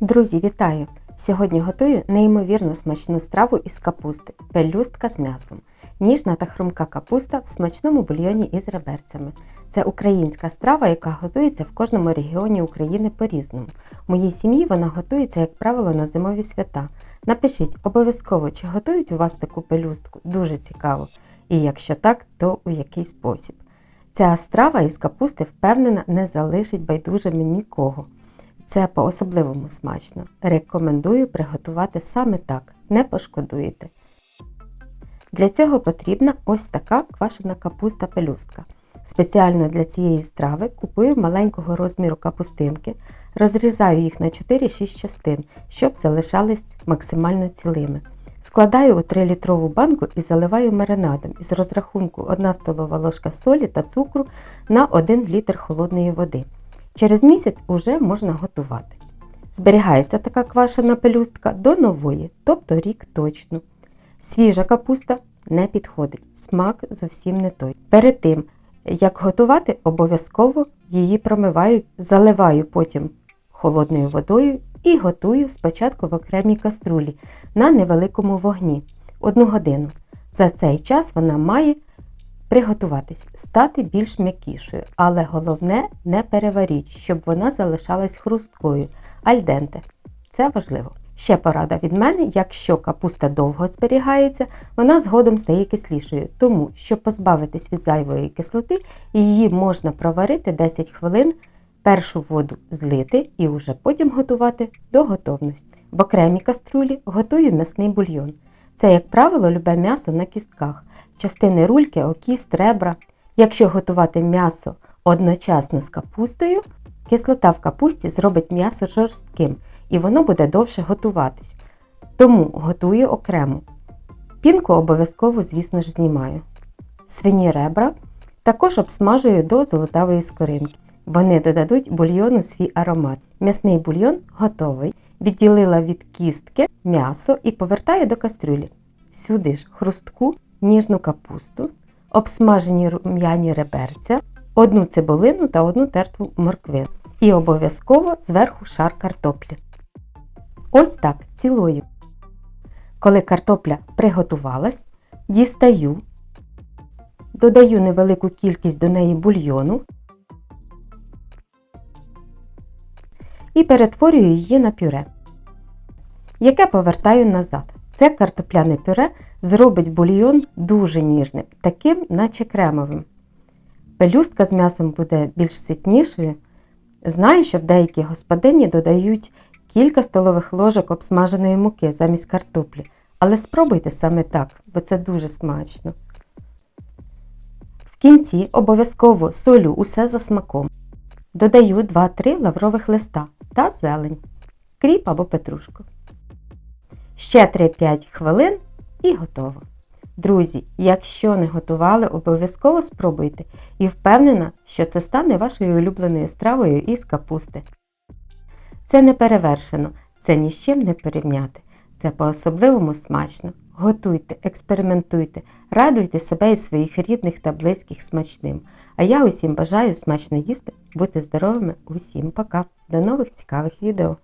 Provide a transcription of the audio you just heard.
Друзі, вітаю! Сьогодні готую неймовірно смачну страву із капусти – пелюстка з м'ясом. Ніжна та хрумка капуста в смачному бульйоні із реберцями. Це українська страва, яка готується в кожному регіоні України по-різному. В моїй сім'ї вона готується, як правило, на зимові свята. Напишіть обов'язково, чи готують у вас таку пелюстку, дуже цікаво. І якщо так, то у який спосіб. Ця страва із капусти, впевнена, не залишить байдужими нікого. Це по-особливому смачно. Рекомендую приготувати саме так, не пошкодуєте. Для цього потрібна ось така квашена капуста-пелюстка. Спеціально для цієї страви купую маленького розміру капустинки, розрізаю їх на 4-6 частин, щоб залишались максимально цілими. Складаю у 3-літрову банку і заливаю маринадом із розрахунку 1 столова ложка солі та цукру на 1 літр холодної води. Через місяць уже можна готувати. Зберігається така квашена пелюстка до нової, тобто рік точно. Свіжа капуста не підходить, смак зовсім не той. Перед тим, як готувати, обов'язково її промиваю, заливаю потім холодною водою і готую спочатку в окремій каструлі на невеликому вогні 1 годину. За цей час вона має приготуватись, стати більш м'якішою, але головне не переваріть, щоб вона залишалась хрусткою, альденте. Це важливо. Ще порада від мене, якщо капуста довго зберігається, вона згодом стає кислішою, тому, щоб позбавитись від зайвої кислоти, її можна проварити 10 хвилин, першу воду злити і вже потім готувати до готовності. В окремій каструлі готую м'ясний бульйон. Це, як правило, любе м'ясо на кістках. Частини рульки, окіст, ребра. Якщо готувати м'ясо одночасно з капустою, кислота в капусті зробить м'ясо жорстким і воно буде довше готуватись. Тому готую окремо. Пінку обов'язково, звісно ж, знімаю. Свині ребра також обсмажую до золотавої скоринки. Вони додадуть бульйону свій аромат. М'ясний бульйон готовий. Відділила від кістки м'ясо і повертаю до кастрюлі. Сюди ж хрустку, ніжну капусту, обсмажені рум'яні реберця, 1 цибулину та 1 терту морквину. І обов'язково зверху шар картоплі. Ось так, цілою. Коли картопля приготувалась, дістаю, додаю невелику кількість до неї бульйону і перетворюю її на пюре, яке повертаю назад. Це картопляне пюре зробить бульйон дуже ніжним, таким наче кремовим. Пелюстка з м'ясом буде більш ситнішою. Знаю, що в деякі господині додають кілька столових ложок обсмаженої муки замість картоплі, але спробуйте саме так, бо це дуже смачно. В кінці обов'язково солю усе за смаком. Додаю 2-3 лаврових листа та зелень, кріп або петрушку. Ще 3-5 хвилин і готово. Друзі, якщо не готували, обов'язково спробуйте і впевнена, що це стане вашою улюбленою стравою із капусти. Це не перевершено, це ні з чим не порівняти. Це по-особливому смачно. Готуйте, експериментуйте, радуйте себе і своїх рідних та близьких смачним. А я усім бажаю смачно їсти, бути здоровими, усім пока. До нових цікавих відео.